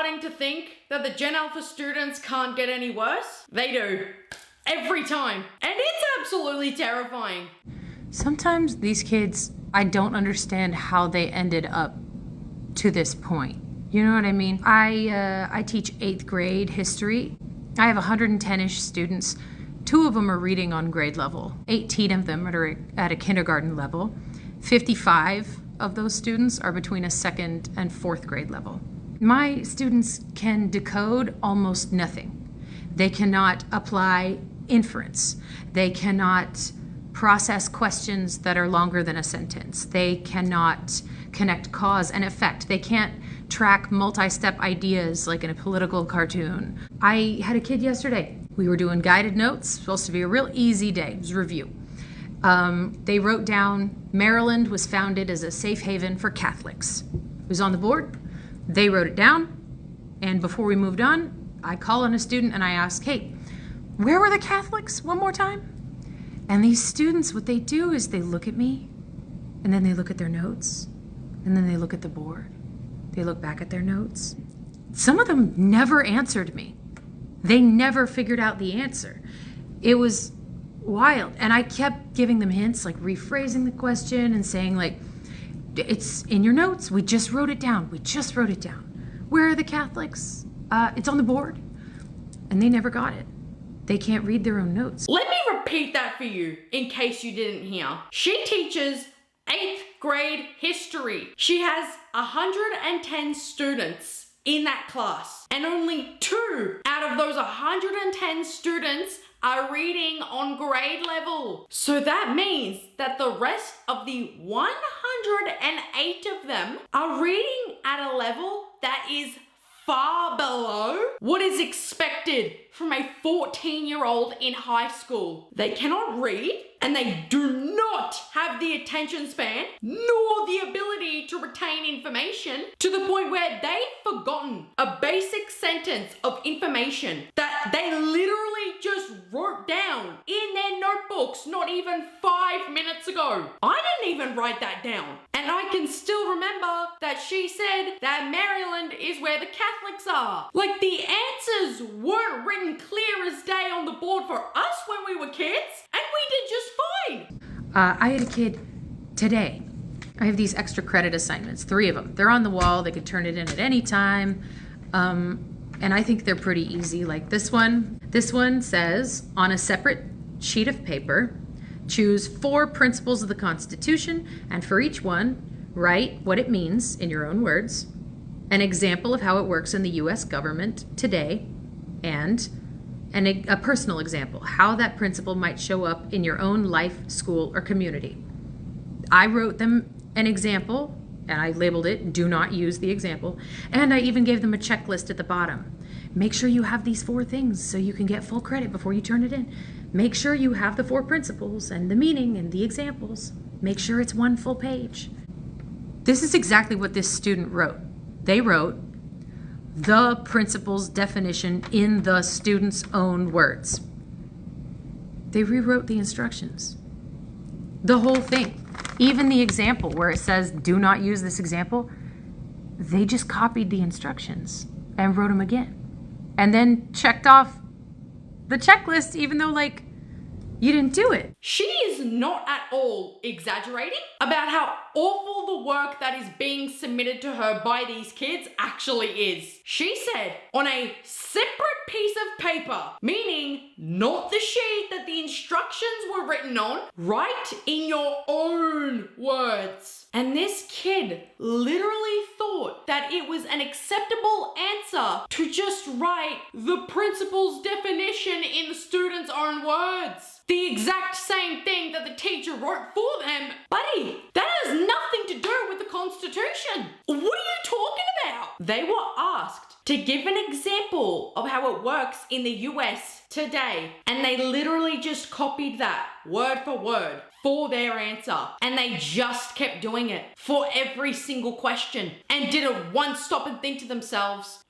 starting to think that the Gen Alpha students can't get any worse? They do. Every time. And it's absolutely terrifying. Sometimes these kids, I don't understand how they ended up to this point. You know what I mean? I teach 8th grade history. I have 110-ish students. 2 of them are reading on grade level. 18 of them are at a kindergarten level. 55 of those students are between a 2nd and 4th grade level. My students can decode almost nothing. They cannot apply inference. They cannot process questions that are longer than a sentence. They cannot connect cause and effect. They can't track multi-step ideas like in a political cartoon. I had a kid yesterday. We were doing guided notes, supposed to be a real easy day. It was review. They wrote down Maryland was founded as a safe haven for Catholics. It was on the board. They wrote it down. And before we moved on, I call on a student and I ask, hey, where were the Catholics? One more time. And these students, what they do is they look at me and then they look at their notes and then they look at the board. They look back at their notes. Some of them never answered me. They never figured out the answer. It was wild. And I kept giving them hints, like rephrasing the question and saying like, it's in your notes. We just wrote it down. We just wrote it down. Where are the Catholics? It's on the board. And they never got it. They can't read their own notes. Let me repeat that for you in case you didn't hear. She teaches 8th grade history. She has 110 students in that class, and only 2 out of those 110 students are reading on grade level. So that means that the rest of the 108 of them are reading at a level that is far below what is expected from a 14-year-old in high school. They cannot read, and they do not have the attention span nor the ability to retain information to the point where they've forgotten a basic sentence of information that they literally just wrote down in their notebooks not even 5 minutes ago. I didn't even write that down. And I can still remember that she said that Maryland is where the Catholics are. Like, the answers weren't written clear as day on the board for us when we were kids, and we did just fine. I had a kid today. I have these extra credit assignments, 3 of them. They're on the wall. They could turn it in at any time. And I think they're pretty easy. Like this one. This one says, on a separate sheet of paper, choose 4 principles of the Constitution, and for each one, write what it means in your own words, an example of how it works in the U.S. government today, and a personal example, how that principle might show up in your own life, school, or community. I wrote them an example, and I labeled it, do not use the example, and I even gave them a checklist at the bottom. Make sure you have these 4 things so you can get full credit before you turn it in. Make sure you have the 4 principles and the meaning and the examples. Make sure it's 1 full page. This is exactly what this student wrote. They wrote the principles definition in the student's own words. They rewrote the instructions. The whole thing. Even the example where it says, do not use this example, they just copied the instructions and wrote them again. And then checked off the checklist, even though, like, you didn't do it. She is not at all exaggerating about how awful the work that is being submitted to her by these kids actually is. She said on a separate piece of paper, meaning not the sheet that the instructions were written on, write in your own words. And this kid literally thought that it was an acceptable answer to just write the principle's definition in the student's own words. The exact same thing that the teacher wrote for them. Buddy, that has nothing to do with the Constitution. What are you talking about? They were asked to give an example of how it works in the US today, and they literally just copied that word for word for their answer, and they just kept doing it for every single question and didn't once stop and think to themselves,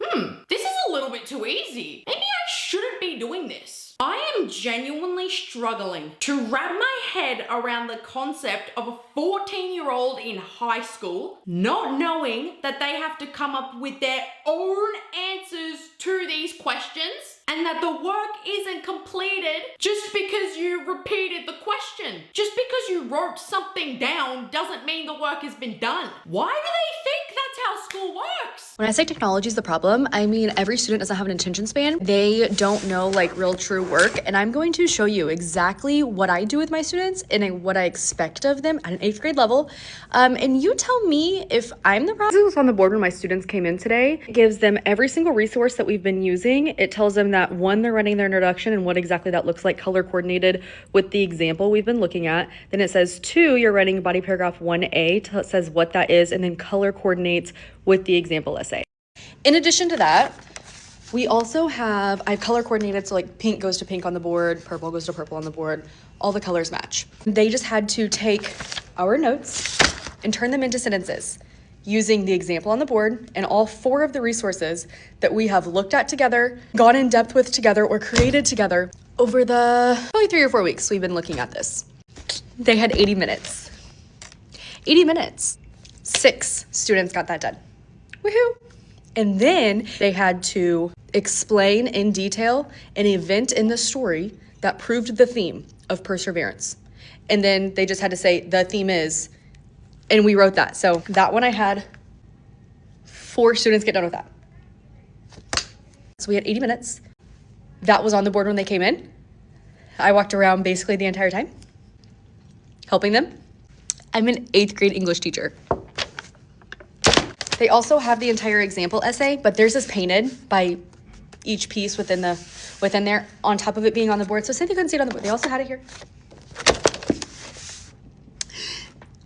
this is a little bit too easy. Maybe I shouldn't be doing this. I am genuinely struggling to wrap my head around the concept of a 14-year-old in high school not knowing that they have to come up with their own answers to these questions, and that the work isn't completed just because you repeated the question. Just because you wrote something down doesn't mean the work has been done. Why do they think that's how school works? When I say technology is the problem, I mean every student doesn't have an attention span. They don't know like real true work, and I'm going to show you exactly what I do with my students and what I expect of them at an 8th grade level. And you tell me if I'm the problem. This was on the board when my students came in today. It gives them every single resource that we've been using. It tells them that 1, they're running their introduction and what exactly that looks like, color coordinated with the example we've been looking at. Then it says 2, you're writing body paragraph 1A, it says what that is, and then color coordinates with the example essay. In addition to that, we also have, I've color coordinated, so like pink goes to pink on the board, purple goes to purple on the board, all the colors match. They just had to take our notes and turn them into sentences using the example on the board and all 4 of the resources that we have looked at together, gone in depth with together, or created together over the probably 3 or 4 weeks we've been looking at this. They had 80 minutes. 80 minutes. 6 students got that done. Woohoo! And then they had to explain in detail an event in the story that proved the theme of perseverance. And then they just had to say, the theme is, and we wrote that. So that one I had 4 students get done with that. So we had 80 minutes. That was on the board when they came in. I walked around basically the entire time, helping them. I'm an 8th grade English teacher. They also have the entire example essay, but theirs is painted by each piece within there, on top of it being on the board. So Cynthia couldn't see it on the board. They also had it here.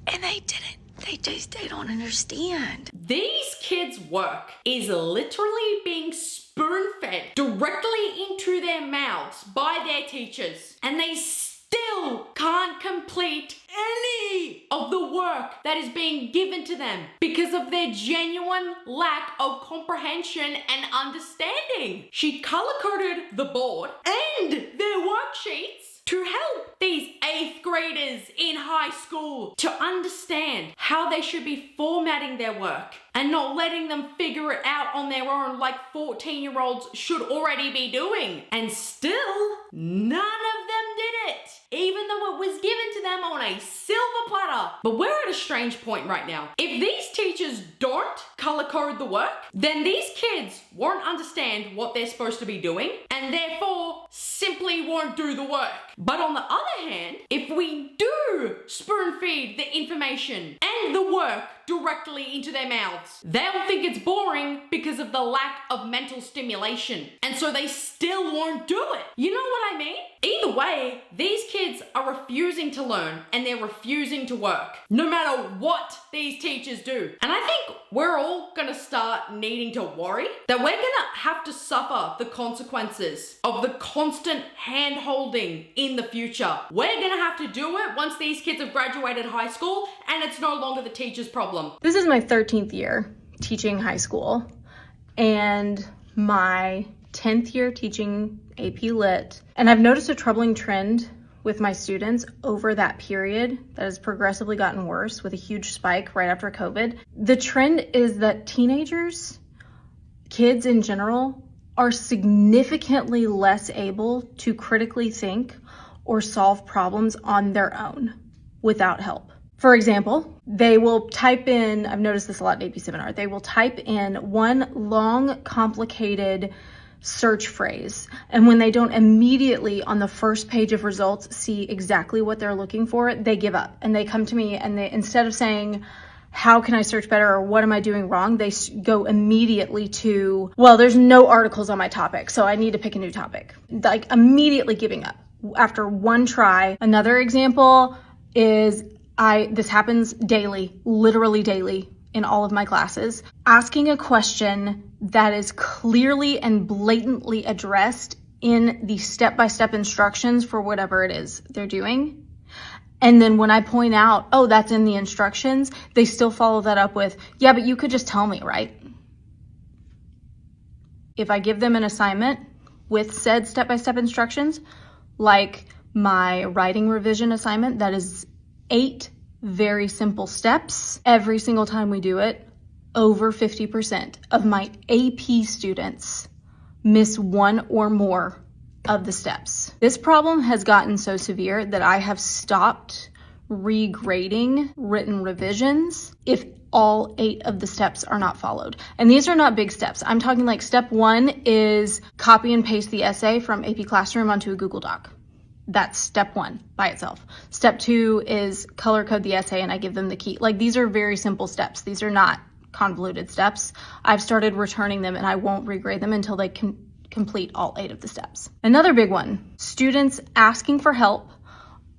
And they didn't. They don't understand. These kids' work is literally being spoon-fed directly into their mouths by their teachers, and they still can't complete any of the work that is being given to them because of their genuine lack of comprehension and understanding. She color-coded the board and their worksheets to help these 8th graders in high school to understand how they should be formatting their work and not letting them figure it out on their own like 14-year-olds should already be doing. And still, none of them did it, even though it was given to them on a silver platter. But we're at a strange point right now. If these teachers don't color code the work, then these kids won't understand what they're supposed to be doing and therefore simply won't do the work. But on the other hand, if we do spoon feed the information and the work directly into their mouths, they'll think it's boring because of the lack of mental stimulation. And so they still won't do it. You know what I mean? Either way, these kids are refusing to learn and they're refusing to work, no matter what these teachers do. And I think we're all gonna start needing to worry that we're gonna have to suffer the consequences of the constant hand-holding in the future. We're gonna have to do it once these kids have graduated high school and it's no longer the teacher's problem. This is my 13th year teaching high school and my 10th year teaching AP Lit. And I've noticed a troubling trend with my students over that period that has progressively gotten worse with a huge spike right after COVID. The trend is that teenagers, kids in general, are significantly less able to critically think or solve problems on their own without help. For example, they will type in, I've noticed this a lot in AP Seminar, they will type in one long, complicated search phrase. And when they don't immediately on the first page of results see exactly what they're looking for, they give up and they come to me and they, instead of saying, how can I search better or what am I doing wrong? They go immediately to, well, there's no articles on my topic, so I need to pick a new topic. Like immediately giving up after one try. Another example is this happens daily, literally daily in all of my classes. Asking a question that is clearly and blatantly addressed in the step-by-step instructions for whatever it is they're doing. And then when I point out, oh, that's in the instructions, they still follow that up with, yeah, but you could just tell me, right? If I give them an assignment with said step-by-step instructions, like my writing revision assignment that is 8 very simple steps. Every single time we do it, over 50% of my AP students miss one or more of the steps. This problem has gotten so severe that I have stopped regrading written revisions if all 8 of the steps are not followed. And these are not big steps. I'm talking like step 1 is copy and paste the essay from AP Classroom onto a Google Doc. That's step 1 by itself. Step 2 is color code the essay and I give them the key. Like, these are very simple steps. These are not convoluted steps. I've started returning them and I won't regrade them until they can complete all 8 of the steps. Another big one, students asking for help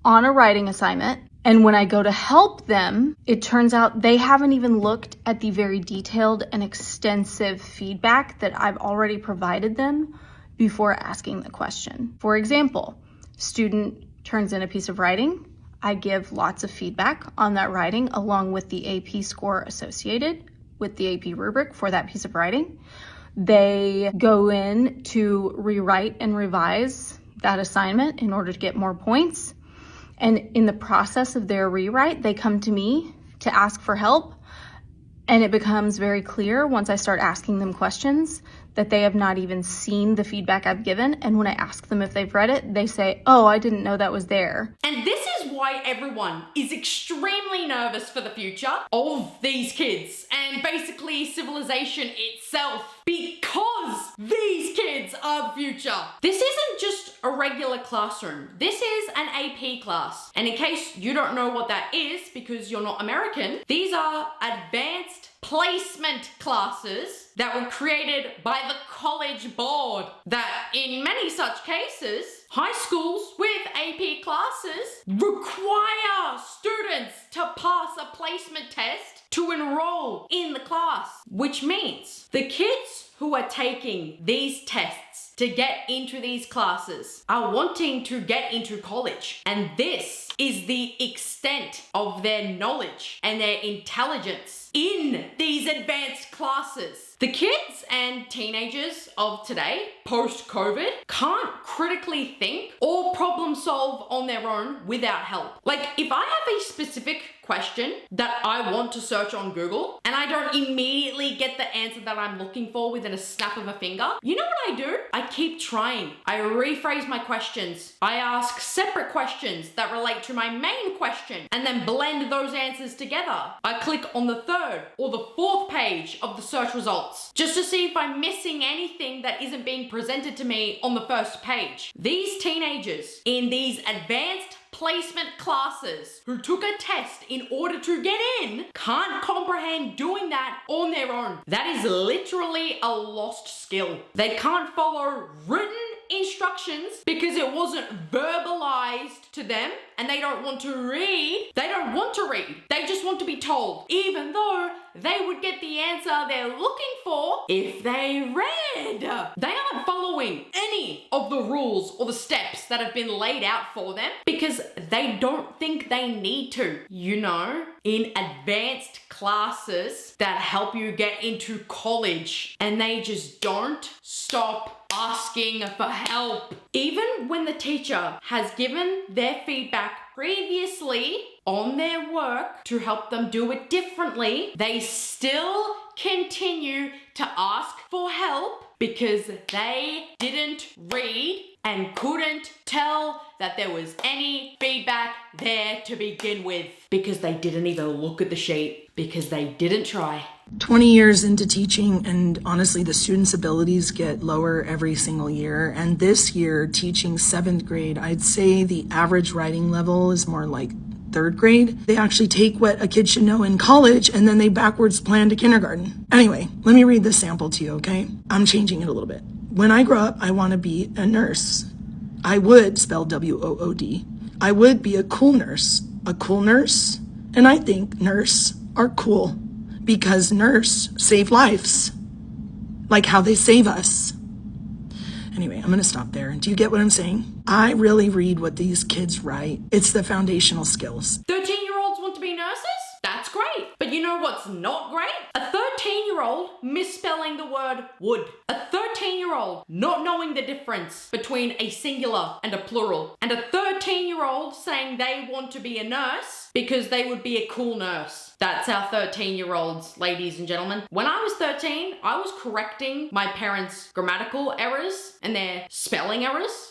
on a writing assignment. And when I go to help them, it turns out they haven't even looked at the very detailed and extensive feedback that I've already provided them before asking the question. For example, student turns in a piece of writing. I give lots of feedback on that writing along with the AP score associated with the AP rubric for that piece of writing. They go in to rewrite and revise that assignment in order to get more points. And in the process of their rewrite, they come to me to ask for help. And it becomes very clear once I start asking them questions that they have not even seen the feedback I've given. And when I ask them if they've read it, they say, oh, I didn't know that was there. And this is why everyone is extremely nervous for the future of these kids and basically civilization itself, because these kids are the future. This isn't just a regular classroom. This is an AP class. And in case you don't know what that is because you're not American, these are advanced placement classes that were created by the College Board, that in many such cases, high schools with AP classes require students to pass a placement test to enroll in the class, which means the kids who are taking these tests to get into these classes are wanting to get into college. And this is the extent of their knowledge and their intelligence in these advanced classes. The kids and teenagers of today, post-COVID, can't critically think or problem solve on their own without help. Like, if I have a specific question that I want to search on Google and I don't immediately get the answer that I'm looking for within a snap of a finger, you know what I do? I keep trying. I rephrase my questions. I ask separate questions that relate to my main question and then blend those answers together. I click on the 3rd or the 4th page of the search results just to see if I'm missing anything that isn't being presented to me on the first page. These teenagers in these advanced placement classes who took a test in order to get in can't comprehend doing that on their own. That is literally a lost skill. They can't follow written instructions because it wasn't verbalized to them, and they don't want to read. They don't want to read. They just want to be told, even though they would get the answer they're looking for if they read. They aren't following any of the rules or the steps that have been laid out for them because they don't think they need to. You know, in advanced classes that help you get into college, and they just don't stop asking for help. Even when the teacher has given their feedback previously on their work to help them do it differently, they still continue to ask for help because they didn't read and couldn't tell that there was any feedback there to begin with, because they didn't even look at the sheet, because they didn't try. 20 years into teaching, and honestly, the students' abilities get lower every single year. And this year, teaching 7th grade, I'd say the average writing level is more like 3rd grade. They actually take what a kid should know in college and then they backwards plan to kindergarten. Anyway, let me read this sample to you, okay? I'm changing it a little bit. When I grow up, I want to be a nurse. I would, spell W-O-O-D. I would be a cool nurse. A cool nurse? And I think nurse are cool because nurse save lives. Like how they save us. Anyway, I'm going to stop there. Do you get what I'm saying? I really read what these kids write. It's the foundational skills. 13-year-olds want to be nurses? That's great. But you know what's not great? A 13-year-old misspelling the word wood. A 13-year-old not knowing the difference between a singular and a plural. And a 13-year-old saying they want to be a nurse because they would be a cool nurse. That's our 13-year-olds, ladies and gentlemen. When I was 13, I was correcting my parents' grammatical errors and their spelling errors.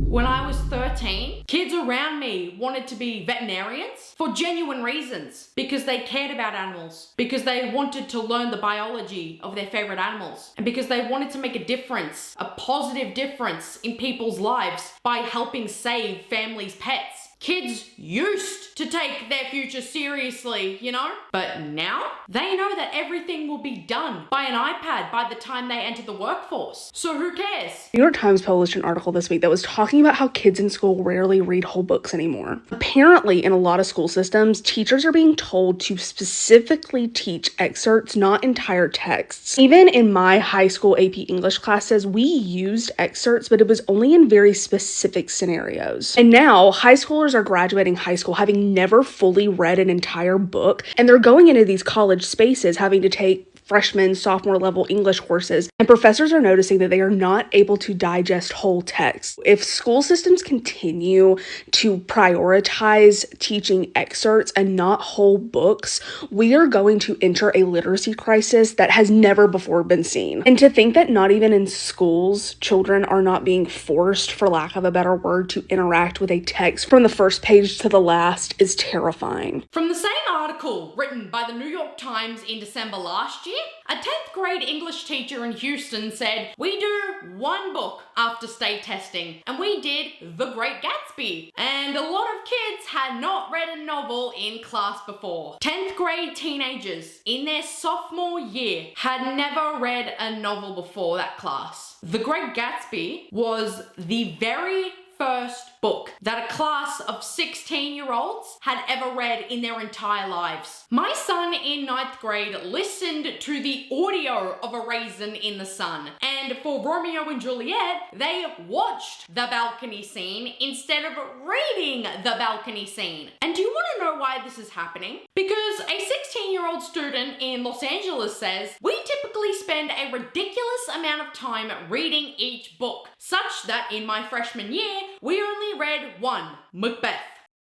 When I was 13, kids around me wanted to be veterinarians for genuine reasons, because they cared about animals, because they wanted to learn the biology of their favorite animals, and because they wanted to make a difference, a positive difference in people's lives by helping save families' pets. Kids used to take their future seriously, you know? But now, they know that everything will be done by an iPad by the time they enter the workforce. So who cares? New York Times published an article this week that was talking about how kids in school rarely read whole books anymore. Apparently, in a lot of school systems, teachers are being told to specifically teach excerpts, not entire texts. Even in my high school AP English classes, we used excerpts, but it was only in very specific scenarios. And now, high schoolers are graduating high school having never fully read an entire book, and they're going into these college spaces having to take freshman, sophomore level English courses, and professors are noticing that they are not able to digest whole texts. If school systems continue to prioritize teaching excerpts and not whole books, we are going to enter a literacy crisis that has never before been seen. And to think that not even in schools, children are not being forced, for lack of a better word, to interact with a text from the first page to the last is terrifying. From the same article written by the New York Times in December last year, a 10th grade English teacher in Houston said, "We do one book after state testing, and we did The Great Gatsby." And a lot of kids had not read a novel in class before. 10th grade teenagers in their sophomore year had never read a novel before that class. The Great Gatsby was the very first book that a class of 16-year-olds had ever read in their entire lives. My son in 9th grade listened to the audio of A Raisin in the Sun, and for Romeo and Juliet, they watched the balcony scene instead of reading the balcony scene. And do you want to know why this is happening? Because a 16-year-old student in Los Angeles says, "We typically spend a ridiculous amount of time reading each book, such that in my freshman year, we only read one, Macbeth."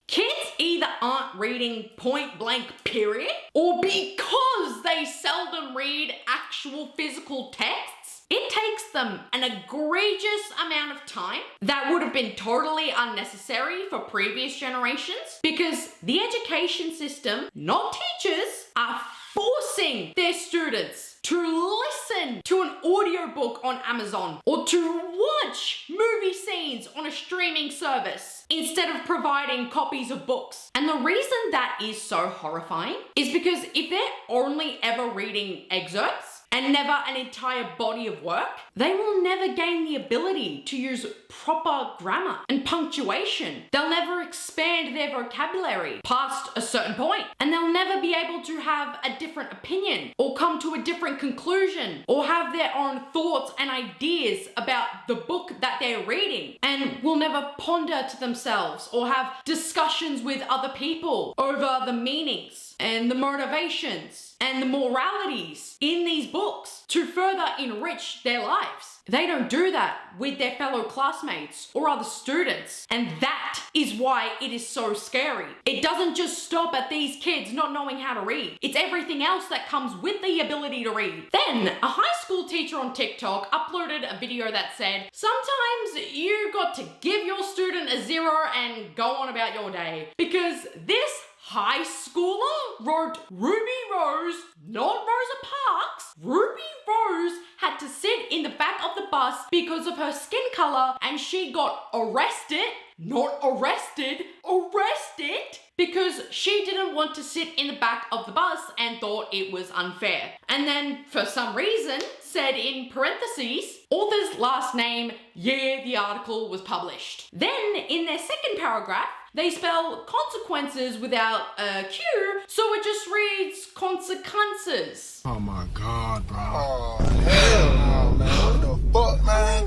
Kids either aren't reading point blank period, or because they seldom read actual physical texts, it takes them an egregious amount of time that would have been totally unnecessary for previous generations, because the education system, not teachers, are forcing their students to listen to an audiobook on Amazon or to watch movie scenes on a streaming service instead of providing copies of books. And the reason that is so horrifying is because if they're only ever reading excerpts and never an entire body of work, they will never gain the ability to use proper grammar and punctuation. They'll never expand their vocabulary past a certain point, and they'll never be able to have a different opinion or come to a different conclusion or have their own thoughts and ideas about the book that they're reading, and will never ponder to themselves or have discussions with other people over the meanings and the motivations and the moralities in these books to further enrich their lives. They don't do that with their fellow classmates or other students, and that is why it is so scary. It doesn't just stop at these kids not knowing how to read. It's everything else that comes with the ability to read. Then, a high school teacher on TikTok uploaded a video that said, "Sometimes you got to give your student a 0 and go on about your day, because this high schooler wrote Ruby Rose, not Rosa Parks. Ruby Rose had to sit in the back of the bus because of her skin color, and she got arrested, not arrested, arrested, because she didn't want to sit in the back of the bus and thought it was unfair." And then, for some reason, said in parentheses, author's last name, year the article was published. Then, in their second paragraph, they spell consequences without a Q, so it just reads consequences. Oh my God, bro. Oh, hell no, man. What the fuck, man?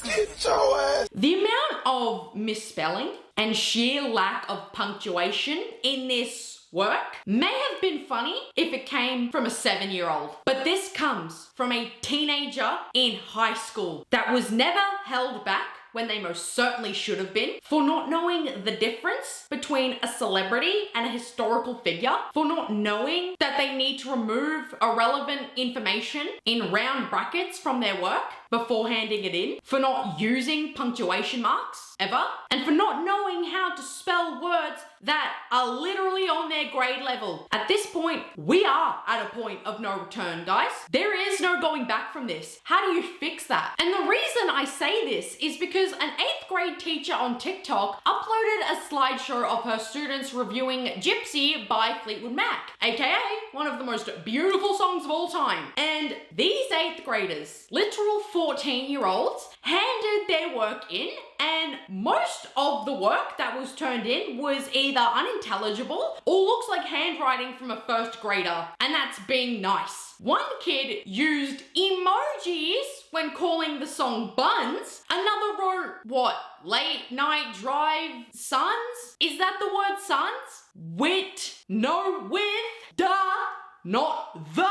Get your ass. The amount of misspelling and sheer lack of punctuation in this work may have been funny if it came from a 7-year-old, but this comes from a teenager in high school that was never held back when they most certainly should have been, for not knowing the difference between a celebrity and a historical figure, for not knowing that they need to remove irrelevant information in round brackets from their work before handing it in, for not using punctuation marks ever, and for not knowing how to spell words that are literally on their grade level. At this point, we are at a point of no return, guys. There is no going back from this. How do you fix that? And the reason I say this is because an 8th grade teacher on TikTok uploaded a slideshow of her students reviewing Gypsy by Fleetwood Mac, aka one of the most beautiful songs of all time. And these 8th graders, literal 14-year-olds, handed their work in, and most of the work that was turned in was either unintelligible or looks like handwriting from a 1st grader, and that's being nice. One kid used emojis when calling the song Buns. Another wrote, what, late night drive sons? Is that the word sons? Wit, no with, duh, not the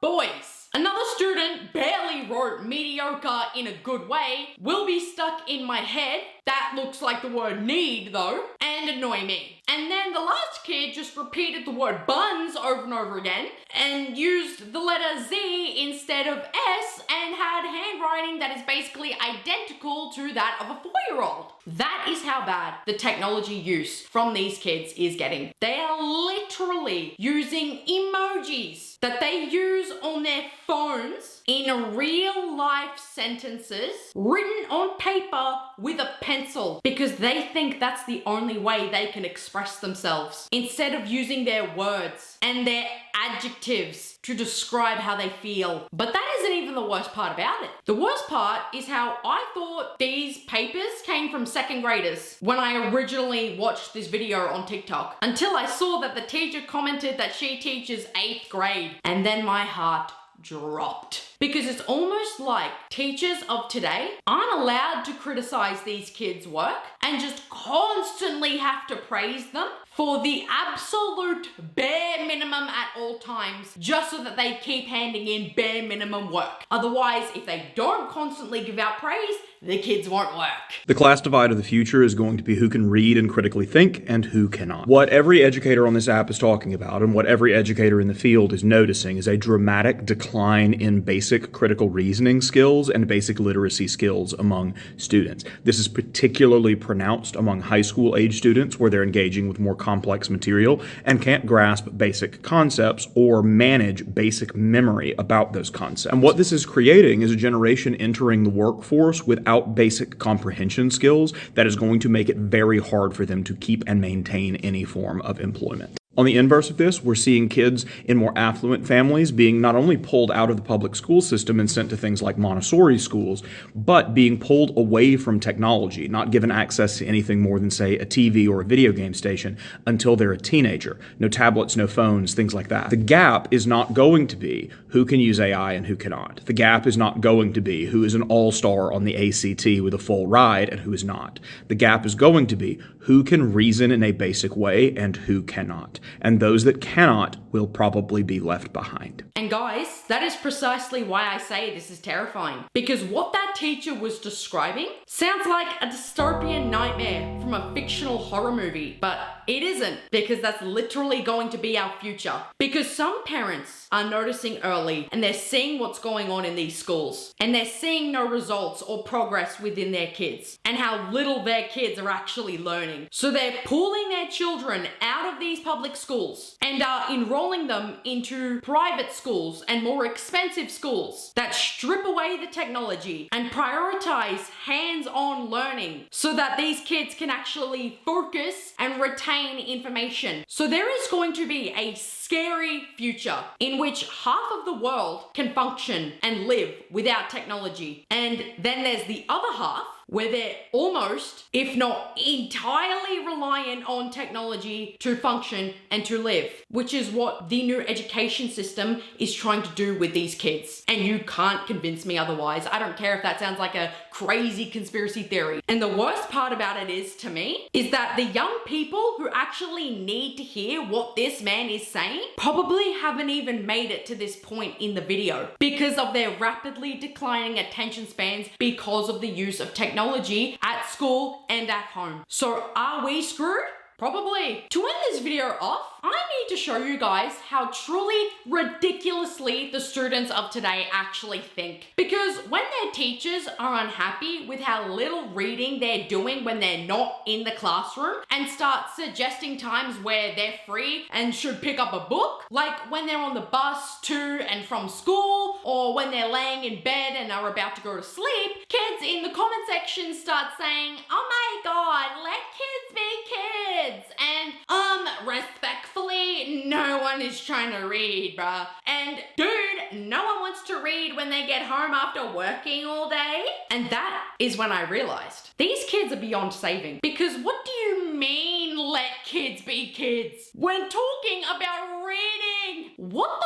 boys. Another student barely wrote mediocre in a good way, will be stuck in my head, that looks like the word need though, and annoy me. And then the last kid just repeated the word buns over and over again and used the letter Z instead of S and had handwriting that is basically identical to that of a 4-year-old. That is how bad the technology use from these kids is getting. They are literally using emojis that they use on their phones in real life sentences written on paper with a pencil because they think that's the only way they can express themselves, instead of using their words and their adjectives to describe how they feel. But that isn't even the worst part about it. The worst part is how I thought these papers came from 2nd graders when I originally watched this video on TikTok, until I saw that the teacher commented that she teaches 8th grade, and then my heart dropped. Because it's almost like teachers of today aren't allowed to criticize these kids' work and just constantly have to praise them for the absolute bare minimum at all times, just so that they keep handing in bare minimum work. Otherwise, if they don't constantly give out praise, the kids won't work. The class divide of the future is going to be who can read and critically think and who cannot. What every educator on this app is talking about, and what every educator in the field is noticing, is a dramatic decline in basic critical reasoning skills and basic literacy skills among students. This is particularly pronounced among high school age students, where they're engaging with more complex material and can't grasp basic concepts or manage basic memory about those concepts. And what this is creating is a generation entering the workforce without basic comprehension skills that is going to make it very hard for them to keep and maintain any form of employment. On the inverse of this, we're seeing kids in more affluent families being not only pulled out of the public school system and sent to things like Montessori schools, but being pulled away from technology, not given access to anything more than, say, a TV or a video game station until they're a teenager. No tablets, no phones, things like that. The gap is not going to be who can use AI and who cannot. The gap is not going to be who is an all-star on the ACT with a full ride and who is not. The gap is going to be who can reason in a basic way and who cannot. And those that cannot will probably be left behind. And guys, that is precisely why I say this is terrifying. Because what that teacher was describing sounds like a dystopian nightmare from a fictional horror movie, but it isn't, because that's literally going to be our future. Because some parents are noticing early and they're seeing what's going on in these schools, and they're seeing no results or progress within their kids and how little their kids are actually learning. So they're pulling their children out of these public schools and are enrolling them into private schools and more expensive schools that strip away the technology and prioritize hands-on learning so that these kids can actually focus and retain information. So there is going to be a scary future in which half of the world can function and live without technology. And then there's the other half where they're almost, if not entirely reliant on technology to function and to live, which is what the new education system is trying to do with these kids. And you can't convince me otherwise. I don't care if that sounds like a crazy conspiracy theory. And the worst part about it is, to me, is that the young people who actually need to hear what this man is saying probably haven't even made it to this point in the video because of their rapidly declining attention spans because of the use of technology at school and at home. So are we screwed? Probably. To end this video off, I need to show you guys how truly ridiculously the students of today actually think. Because when their teachers are unhappy with how little reading they're doing when they're not in the classroom and start suggesting times where they're free and should pick up a book, like when they're on the bus to and from school, or when they're laying in bed and are about to go to sleep, kids in the comment section start saying, "Oh my God, let kids be kids." And respectfully, no one is trying to read, bruh. And dude, no one wants to read when they get home after working all day. And that is when I realized these kids are beyond saving. Because what do you mean, let kids be kids? When talking about reading, what the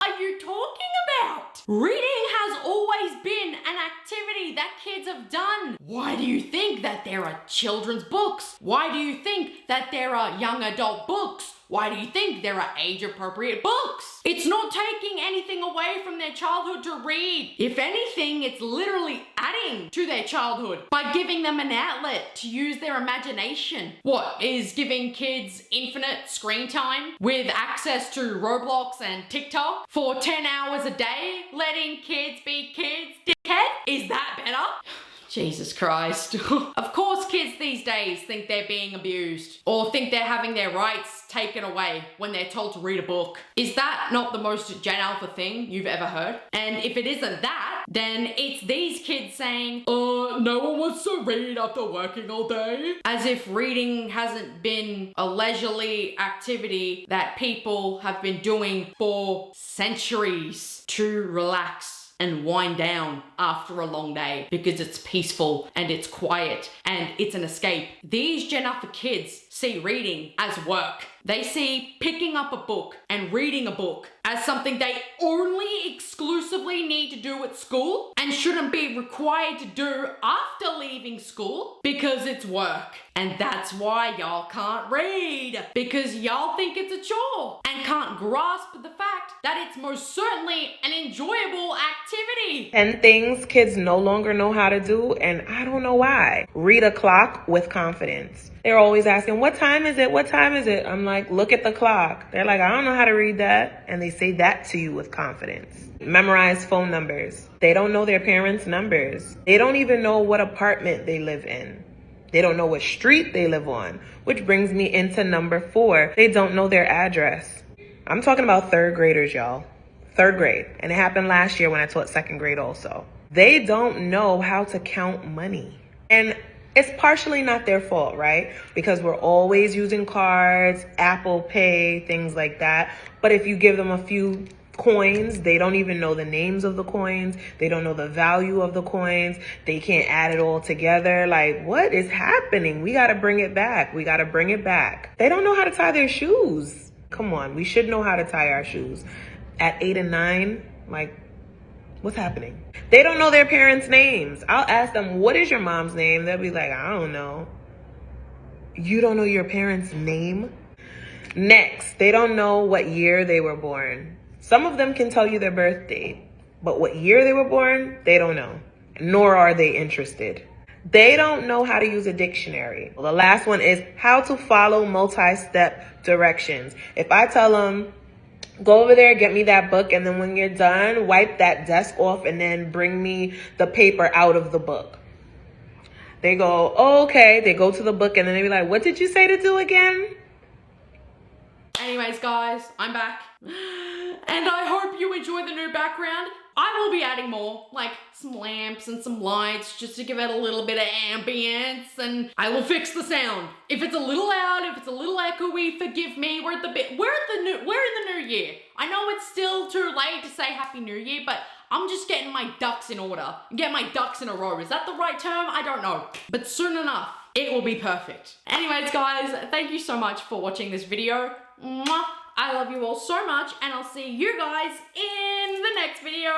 are you talking about? Reading has always been an activity that kids have done. Why do you think that there are children's books? Why do you think that there are young adult books? Why do you think there are age-appropriate books? It's not taking anything away from their childhood to read. If anything, it's literally adding to their childhood by giving them an outlet to use their imagination. What, is giving kids infinite screen time with access to Roblox and TikTok for 10 hours a day, letting kids be kids, dickhead? Is that better? Jesus Christ. Of course kids these days think they're being abused or think they're having their rights taken away when they're told to read a book. Is that not the most Gen Alpha thing you've ever heard? And if it isn't that, then it's these kids saying, no one wants to read after working all day. As if reading hasn't been a leisurely activity that people have been doing for centuries to relax and wind down after a long day because it's peaceful and it's quiet and it's an escape. These Gen Alpha kids see reading as work. They see picking up a book and reading a book as something they only exclusively need to do at school and shouldn't be required to do after leaving school because it's work. And that's why y'all can't read, because y'all think it's a chore and can't grasp the fact that it's most certainly an enjoyable activity. 10 things kids no longer know how to do, and I don't know why. Read a clock with confidence. They're always asking, what time is it? What time is it? I'm like, look at the clock. They're like, I don't know how to read that. And they say that to you with confidence. Memorize phone numbers. They don't know their parents' numbers. They don't even know what apartment they live in. They don't know what street they live on, which brings me into number 4. They don't know their address. I'm talking about 3rd graders, y'all. 3rd grade. And it happened last year when I taught 2nd grade also. They don't know how to count money. And it's partially not their fault, right? Because we're always using cards, Apple Pay, things like that. But if you give them a few coins, they don't even know the names of the coins. They don't know the value of the coins. They can't add it all together. Like, what is happening? We got to bring it back. We got to bring it back. They don't know how to tie their shoes. Come on, we should know how to tie our shoes. At 8 and 9, like, what's happening? They don't know their parents' names. I'll ask them, what is your mom's name? They'll be like, I don't know. You don't know your parents' name? Next, they don't know what year they were born. Some of them can tell you their birth date, but what year they were born, they don't know, nor are they interested. They don't know how to use a dictionary. Well, the last one is how to follow multi-step directions. If I tell them, go over there, get me that book, and then when you're done, wipe that desk off and then bring me the paper out of the book. They go, oh, okay. They go to the book and then they be like, what did you say to do again? Anyways, guys, I'm back. And I hope you enjoy the new background. I I will be adding more, like some lamps and some lights just to give it a little bit of ambience, and I will fix the sound. If it's a little loud, if it's a little echoey, forgive me. We're in the new year. I know it's still too late to say Happy New Year, but I'm just getting my ducks in order. Get my ducks in a row. Is that the right term? I don't know. But soon enough, it will be perfect. Anyways, guys, thank you so much for watching this video. Mwah. I love you all so much, and I'll see you guys in the next video.